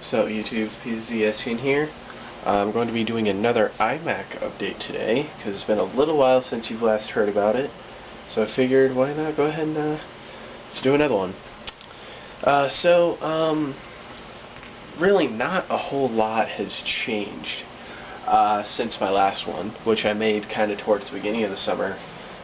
So YouTube's Pizzscn here. I'm going to be doing another iMac update today because it's been a little while since you've last heard about it. So I figured why not go ahead and just do another one. Really not a whole lot has changed since my last one, which I made kind of towards the beginning of the summer.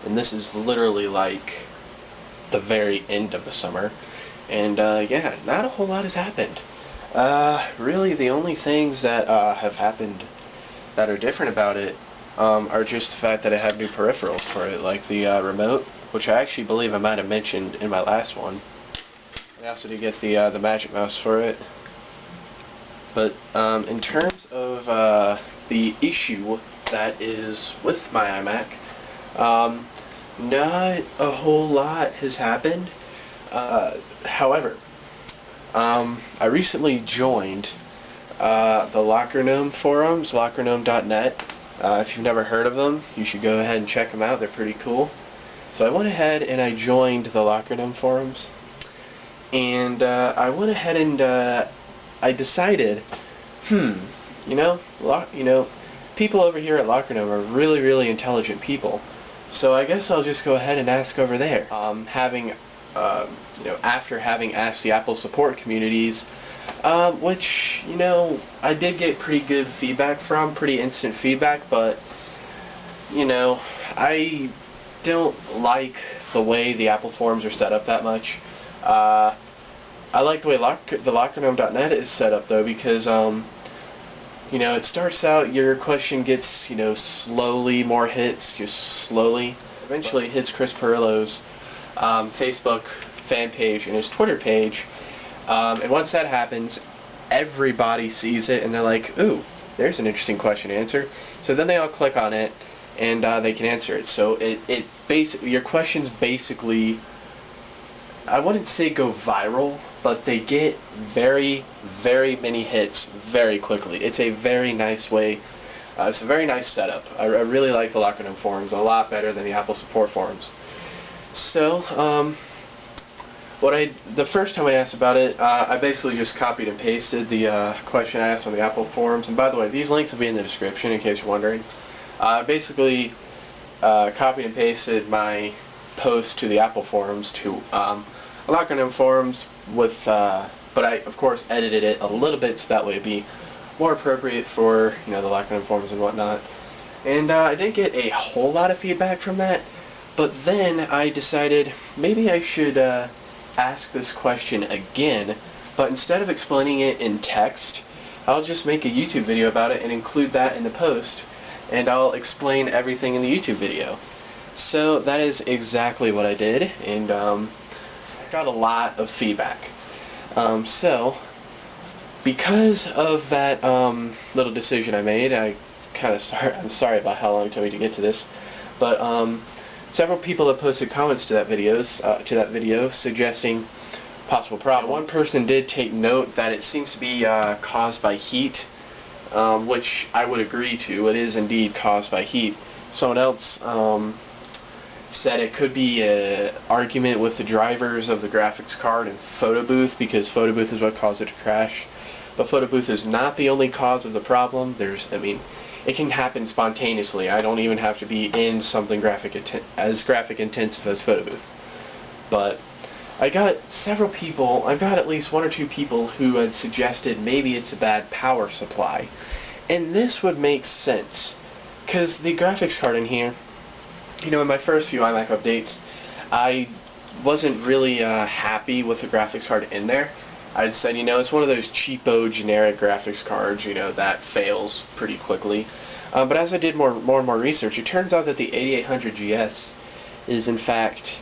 And this is literally like the very end of the summer. And yeah, not a whole lot has happened. Really the only things that have happened that are different about it are just the fact that I have new peripherals for it, like the remote, which I actually believe I might have mentioned in my last one. I also did get the Magic Mouse for it. But in terms of the issue that is with my iMac, not a whole lot has happened. However, I recently joined the Locker Gnome forums, lockergnome.net. If you've never heard of them, you should go ahead and check them out. They're pretty cool. So I went ahead and I joined the Locker Gnome forums, and I went ahead and I decided, people over here at Locker Gnome are really, really intelligent people. So I guess I'll just go ahead and ask over there. After having asked the Apple support communities, which, I did get pretty good feedback from, pretty instant feedback, but, I don't like the way the Apple forums are set up that much. I like the way the lockergnome.net is set up, though, because, it starts out, your question gets, slowly more hits, just slowly. Eventually it hits Chris Perillo's Facebook fan page and his Twitter page, and once that happens, everybody sees it and they're like, ooh, there's an interesting question to answer. So then they all click on it and they can answer it. So it basically, your questions basically, I wouldn't say go viral, but they get very, very many hits very quickly. It's a very nice way. It's a very nice setup. I really like the Locker Gnome forums a lot better than the Apple support forums. So, the first time I asked about it, I basically just copied and pasted the question I asked on the Apple forums. And by the way, these links will be in the description in case you're wondering. I basically copied and pasted my post to the Apple forums to Locker Gnome forums with, but I of course edited it a little bit so that way it'd be more appropriate for the Locker Gnome forums and whatnot. And I didn't get a whole lot of feedback from that. But then I decided maybe I should ask this question again, but instead of explaining it in text, I'll just make a YouTube video about it and include that in the post, and I'll explain everything in the YouTube video. So that is exactly what I did, and I got a lot of feedback. So because of that little decision I made, I'm sorry about how long it took me to get to this, but several people have posted comments to that video suggesting possible problem. One person did take note that it seems to be caused by heat, which I would agree to. It is indeed caused by heat. Someone else said it could be an argument with the drivers of the graphics card and photo booth, because photo booth is what caused it to crash. But photo booth is not the only cause of the problem. It can happen spontaneously. I don't even have to be in something as graphic intensive as photo booth. But I got at least one or two people who had suggested maybe it's a bad power supply. And this would make sense, because the graphics card in here, in my first few iMac updates, I wasn't really happy with the graphics card in there. I'd said, it's one of those cheapo generic graphics cards, that fails pretty quickly. But as I did more and more research, it turns out that the 8800 GS is in fact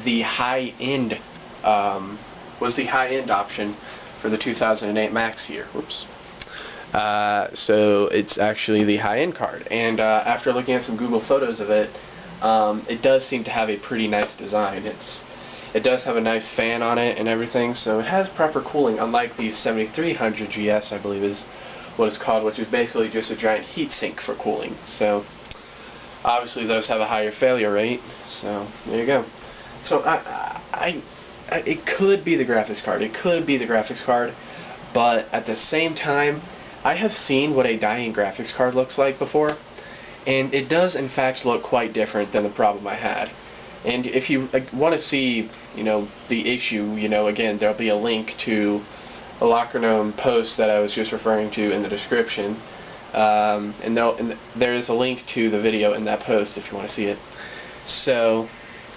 the high-end, was the high-end option for the 2008 Macs here. Whoops. So it's actually the high-end card. And after looking at some Google photos of it, it does seem to have a pretty nice design. It does have a nice fan on it and everything, so it has proper cooling, unlike the 7300 GS, I believe is what it's called, which is basically just a giant heatsink for cooling. So obviously those have a higher failure rate, so there you go. So it could be the graphics card. It could be the graphics card. but at the same time, I have seen what a dying graphics card looks like before, and it does in fact look quite different than the problem I had. And if you want to see, the issue, again, there'll be a link to a Locker Gnome post that I was just referring to in the description. And there is a link to the video in that post if you want to see it. So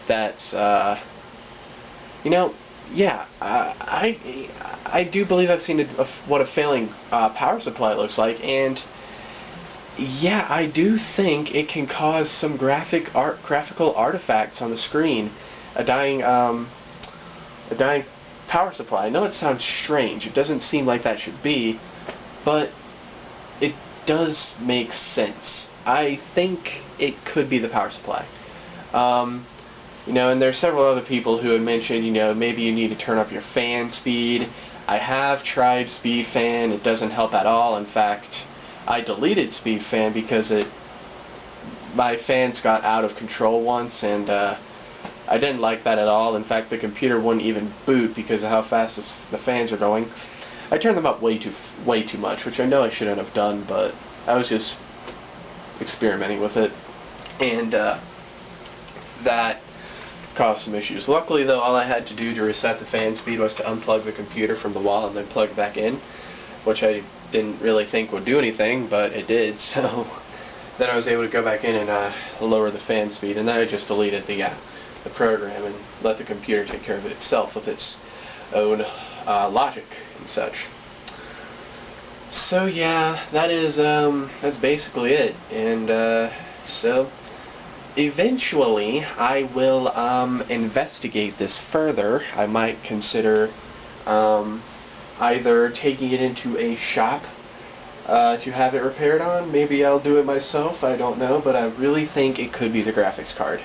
that's, yeah, I do believe I've seen what a failing power supply looks like, and yeah, I do think it can cause some graphical artifacts on the screen. A dying power supply. I know it sounds strange. It doesn't seem like that should be, but it does make sense. I think it could be the power supply. And there's several other people who had mentioned, maybe you need to turn up your fan speed. I have tried speed fan. It doesn't help at all. In fact, I deleted speed fan because my fans got out of control once, and I didn't like that at all. In fact, the computer wouldn't even boot because of how fast the fans are going. I turned them up way too much, which I know I shouldn't have done, but I was just experimenting with it, and that caused some issues. Luckily, though, all I had to do to reset the fan speed was to unplug the computer from the wall and then plug it back in, which I didn't really think would do anything, but it did. So then I was able to go back in and lower the fan speed, and then I just deleted the program and let the computer take care of it itself with its own logic and such. So yeah, that's basically it. And so eventually I will investigate this further. I might consider either taking it into a shop to have it repaired on. Maybe I'll do it myself, I don't know, but I really think it could be the graphics card.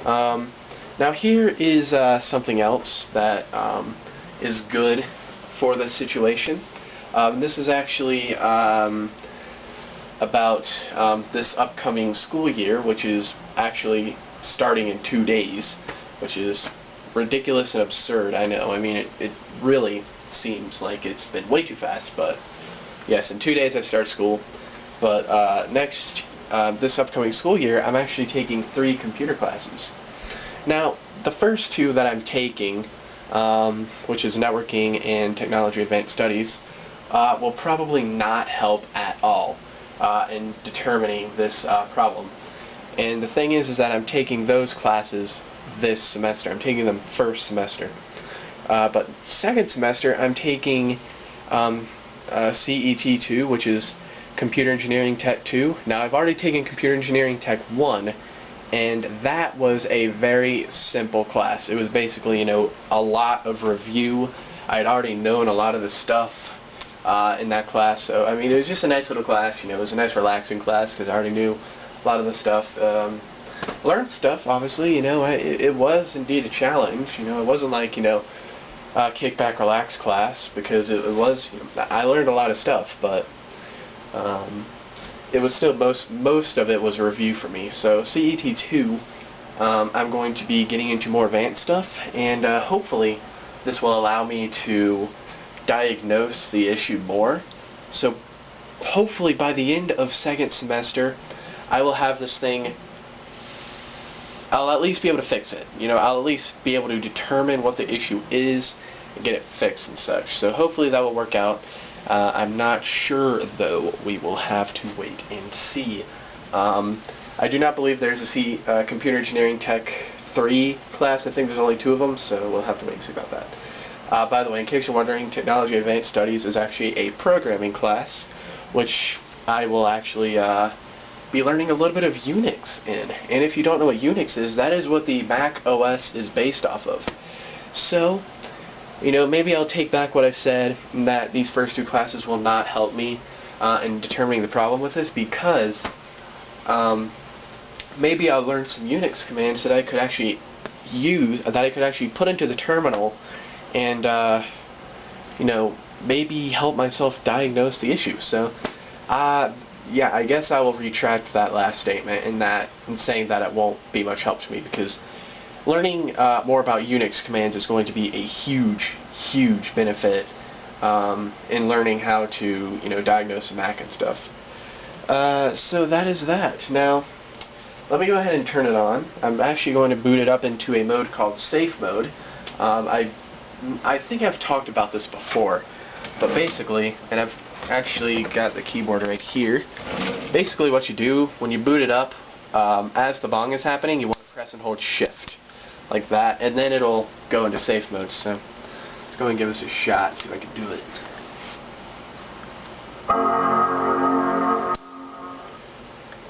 Now here is something else that is good for this situation. This is actually about this upcoming school year, which is actually starting in 2 days, which is ridiculous and absurd, I know. I mean, it really seems like it's been way too fast, but yes, in 2 days I start school. But this upcoming school year, I'm actually taking 3 computer classes. Now, the first 2 that I'm taking, which is networking and technology advanced studies, will probably not help at all in determining this problem. And the thing is that I'm taking those classes this semester. I'm taking them first semester. But second semester, I'm taking CET2, which is Computer Engineering Tech 2. Now, I've already taken Computer Engineering Tech 1, and that was a very simple class. It was basically, a lot of review. I had already known a lot of the stuff in that class, so I mean, it was just a nice little class. It was a nice relaxing class because I already knew a lot of the stuff. Learned stuff, obviously. It was indeed a challenge. It wasn't like kick back, relax class, because it was. I learned a lot of stuff, but it was still most of it was a review for me. So CET2, I'm going to be getting into more advanced stuff, and hopefully this will allow me to diagnose the issue more. So hopefully by the end of second semester, I will have this thing. I'll at least be able to fix it. I'll at least be able to determine what the issue is and get it fixed and such. So hopefully that will work out. I'm not sure, though. We will have to wait and see. I do not believe there's a Computer Engineering Tech 3 class. I think there's only 2 of them, so we'll have to wait and see about that. By the way, in case you're wondering, Technology Advanced Studies is actually a programming class, which I will actually be learning a little bit of Unix in. And if you don't know what Unix is, that is what the Mac OS is based off of. So, maybe I'll take back what I said, that these first 2 classes will not help me in determining the problem with this, because maybe I'll learn some Unix commands that I could actually use, that I could actually put into the terminal, and maybe help myself diagnose the issue. So, yeah, I guess I will retract that last statement in saying that it won't be much help to me, because learning more about Unix commands is going to be a huge benefit in learning how to, diagnose a Mac and stuff. So that is that. Now, let me go ahead and turn it on. I'm actually going to boot it up into a mode called safe mode. I think I've talked about this before, but basically, and I've actually got the keyboard right here. Basically what you do when you boot it up, as the bong is happening, you want to press and hold shift like that, and then it'll go into safe mode. So let's go and give this a shot, see if I can do it.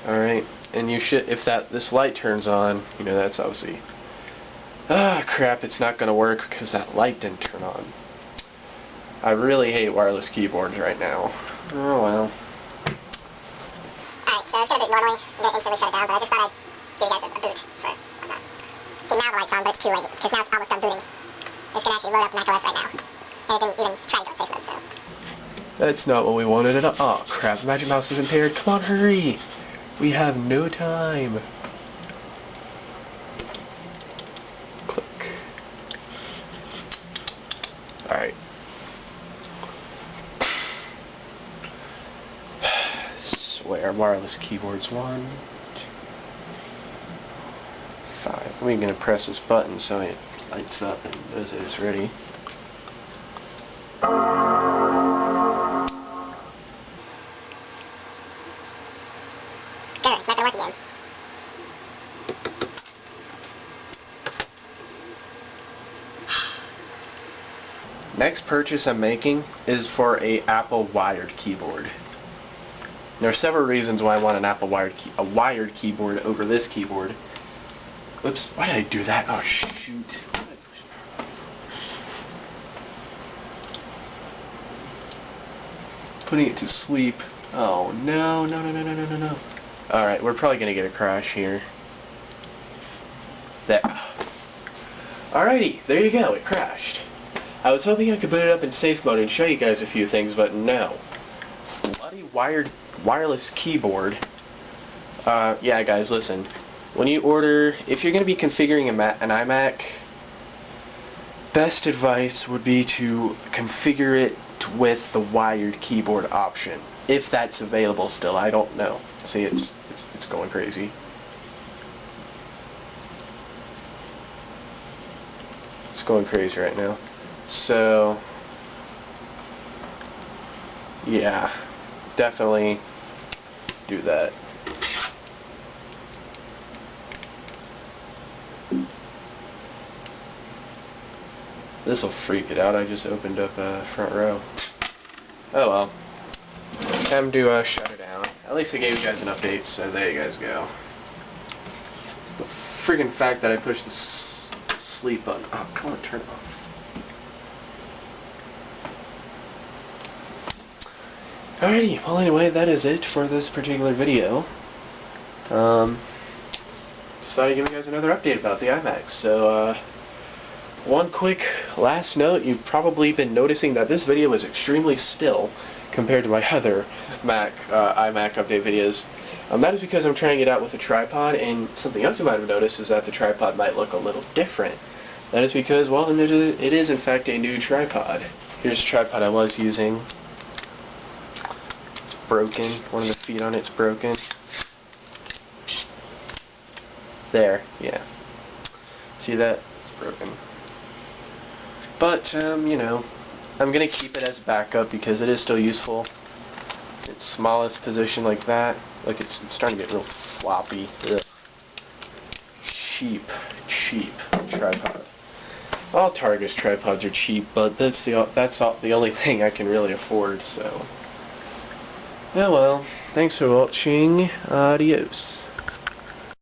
Alright, and you should, if this light turns on, that's obviously, crap, it's not gonna work because that light didn't turn on. I really hate wireless keyboards right now. Oh well. Alright, so it's gonna boot normally, and then instantly shut it down, but I just thought I'd give you guys a boot for whatnot. See, now the light's on, but it's too late, because now it's almost done booting. It's gonna actually load up macOS right now. And it didn't even try to go in safe mode, so. That's not what we wanted at all. Oh crap, Magic Mouse is impaired. Come on, hurry! We have no time. Click. Alright. Swear, wireless keyboards 1, 2, 5. We're gonna press this button so it lights up and knows that it's ready. There, it's not gonna work again. Next purchase I'm making is for a Apple wired keyboard. There are several reasons why I want an Apple wired keyboard over this keyboard. Oops, why did I do that? Oh shoot. Why did I push it? Putting it to sleep. Oh no, no, no, no, no, no, no, no. Alright, we're probably gonna get a crash here. There. Alrighty, there you go, it crashed. I was hoping I could boot it up in safe mode and show you guys a few things, but no. Bloody wireless keyboard. Yeah guys, listen. When you order, if you're going to be configuring an iMac, best advice would be to configure it with the wired keyboard option. If that's available still, I don't know. See, it's going crazy. It's going crazy right now. So, yeah, definitely do that. This will freak it out. I just opened up front row. Oh well. Time to shut it down. At least I gave you guys an update, so there you guys go. It's the friggin' fact that I pushed the sleep button. Oh, come on, turn it off. Alrighty, well anyway, that is it for this particular video. Just thought I'd give you guys another update about the iMac. So, one quick last note, you've probably been noticing that this video is extremely still compared to my other iMac update videos. That is because I'm trying it out with a tripod, and something else you might have noticed is that the tripod might look a little different. That is because, well, it is in fact a new tripod. Here's the tripod I was using. It's broken. One of the feet on it's broken. There, yeah. See that? It's broken. But, you know, I'm going to keep it as backup because it is still useful. Its smallest position like that. Look, it's starting to get real floppy. Ugh. Cheap tripod. All Targus tripods are cheap, but that's the only thing I can really afford, so. Yeah, well, thanks for watching. Adios.